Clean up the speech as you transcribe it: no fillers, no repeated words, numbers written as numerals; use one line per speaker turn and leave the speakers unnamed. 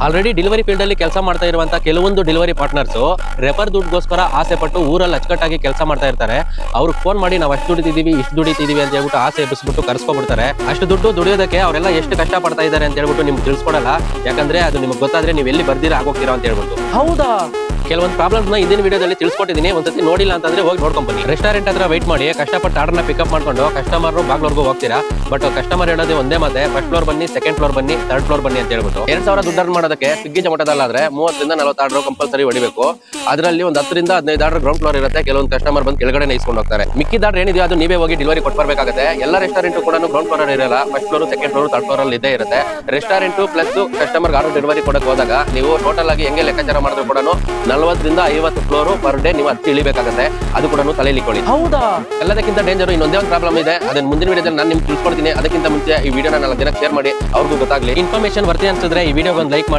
Already delivery field ಅಲ್ಲಿ ಕೆಲಸ ಮಾಡ್ತಾ ಇರುವಂತ ಕೆಲವೊಂದು ಡೆಲಿವರಿ ಪಾರ್ಟ್ನರ್ಸ್ ರೆಫರ್ ದುಡ್ಡುಗೋಸ್ಕರ ಆಸೆ ಪಟ್ಟು ಊರಲ್ಲಿ ಅಚ್ಚುಕಟ್ಟಾಗಿ ಕೆಲಸ ಮಾಡ್ತಾ ಇರ್ತಾರೆ. ಅವ್ರಿಗೆ ಫೋನ್ ಮಾಡಿ ನಾವು ಅಷ್ಟು ದುಡಿತಿದೀವಿ ಇಷ್ಟು ದುಡಿತಿದೀವಿ ಅಂತ ಹೇಳ್ಬಿಟ್ಟು ಆಸೆ ಎಬ್ಬಿಸ್ಬಿಟ್ಟು ಕರ್ಸ್ಕೊಬಿಡ್ತಾರೆ. ಅಷ್ಟು ದುಡ್ಡು ದುಡಿಯೋದಕ್ಕೆ ಅವರೆಲ್ಲ ಎಷ್ಟು ಕಷ್ಟ ಪಡ್ತಾ ಇದ್ದಾರೆ ಅಂತ ಹೇಳ್ಬಿಟ್ಟು ನಿಮ್ಗೆ ತಿಳಿಸ್ಕೊಡಲ್ಲ. ಯಾಕಂದ್ರೆ ಅದು ನಿಮ್ಗೆ ಗೊತ್ತಾದ್ರೆ ನೀವು ಎಲ್ಲಿ ಬರ್ದಿರ ಆಗೋಗ್ತೀರಾ ಅಂತ ಹೇಳ್ಬಿಟ್ಟು.
ಹೌದಾ?
ಕೆಲವೊಂದು ಪ್ರಾಬ್ಲಮ್ಸ್ ನ ಹಿಂದಿನ ವಿಡಿಯೋದಲ್ಲಿ ತಿಳಿಸ್ಕೊಟ್ಟಿದ್ದೀನಿ. ಒಂದ್ಸತಿ ನೋಡಿಲ್ಲ ಅಂತಂದ್ರೆ ಹೋಗಿ ನೋಡ್ಕೊಂಡ್ ಬನ್ನಿ. ರೆಸ್ಟೋರೆಂಟ್ ಹತ್ರ ವೆಯ್ಟ್ ಮಾಡಿ ಕಷ್ಟಪಟ್ಟು ಆರ್ಡರ್ನ ಪಿಕಪ್ ಮಾಡ್ಕೊಂಡು ಕಸ್ಟಮರ್ ಬಾಗ್ಲವರೆಗೂ ಹೋಗ್ತೀರಾ. ಬಟ್ ಕಸ್ಟಮರ್ ಹೇಳೋದೇ ಒಂದೇ ಮಾತೆ, ಫಸ್ಟ್ ಫ್ಲೋರ್ ಬನ್ನಿ, ಸೆಕೆಂಡ್ ಫ್ಲೋರ್ ಬನ್ನಿ, ಥರ್ಡ್ ಫ್ಲೋರ್ ಬನ್ನಿ ಅಂತ ಹೇಳ್ಬಿಟ್ಟು. 2000 ದುಡ್ಡು ಅರ್ನ್ ಮಾಡೋದಕ್ಕೆ ಸ್ವಿಗ್ಗಿ ಜೊಮಾಟೋದಲ್ಲಾದ್ರೆ 30 ರಿಂದ 40 ಆರ್ಡರ್ ಕಂಪಲ್ಸರಿ ಹೊಡಿಬೇಕು. ಅದರಲ್ಲಿ ಒಂದು 10 ರಿಂದ 15 ಆರ್ಡರ್ ಗ್ರೌಂಡ್ ಫ್ಲೋರ್ ಇರುತ್ತೆ. ಕೆಲವೊಂದು ಕಸ್ಟಮರ್ ಬಂದು ಕೆಳಗಡೆ ಇಸ್ಕೊಂಡು ಹೋಗ್ತಾರೆ. ಮಿಕ್ಕಿದ ಆರ್ಡರ್ ಏನಿದೆಯೋ ಅದು ನೀವೇ ಹೋಗಿ ಡೆಲಿವರಿ ಕೊಟ್ಬರ್ಬೇಕಾಗುತ್ತೆ. ಎಲ್ಲ ರೆಸ್ಟೋರೆಂಟ್ ಕೂಡ ಗ್ರೌಂಡ್ ಫ್ಲೋರ್ ಇರಲ್ಲ, first floor, second floor, third floor ಅಲ್ಲಿ ಇದ್ದೇ ಇರುತ್ತೆ. Restaurant plus customer order delivery ಕೊಡಕ್ಕೆ ಹೋದಾಗ ನೀವು ಟೋಟಲ್ ಆಗಿ ಹೆಂಗೆ ಲೆಕ್ಕಾಚಾರ ಮಾಡಿದ್ರು ಕೂಡ 40 ರಿಂದ 50 ಫ್ಲೋರ್ ಪರ್ ಡೇ ನೀವು ಹತ್ತಿ ಇಳಿಬೇಕಾಗುತ್ತೆ. ಅದು ಕೂಡ ತಲೆಯಲ್ಲಿ ಇಟ್ಕೊಳ್ಳಿ.
ಹೌದಾ?
ಎಲ್ಲದಕ್ಕಿಂತ ಡೇಂಜರ್ ಇನ್ನೊಂದೇ ಒಂದು ಪ್ರಾಬ್ಲಮ್ ಇದೆ. ಅದನ್ನ ಮುಂದಿನ ವಿಡಿಯೋದಲ್ಲಿ ನಾನು ನಿಮ್ಗೆ ತಿಳಿಸ್ಕೊಡ್ತೀನಿ. ಅದಕ್ಕಿಂತ ಮುಂಚೆ ಈ ವಿಡಿಯೋನ 4 ಜನಕ್ಕೆ ಶೇರ್ ಮಾಡಿ, ಅವ್ರಿಗೂ ಗೊತ್ತಾಗ್ಲಿ. ಇನ್ಫಾರ್ಮೇಶನ್ ವರ್ತಿ ಅನ್ಸಿದ್ರೆ ಈ ವಿಡಿಯೋಗೆ ಒಂದು ಲೈಕ್ ಮಾಡಿ.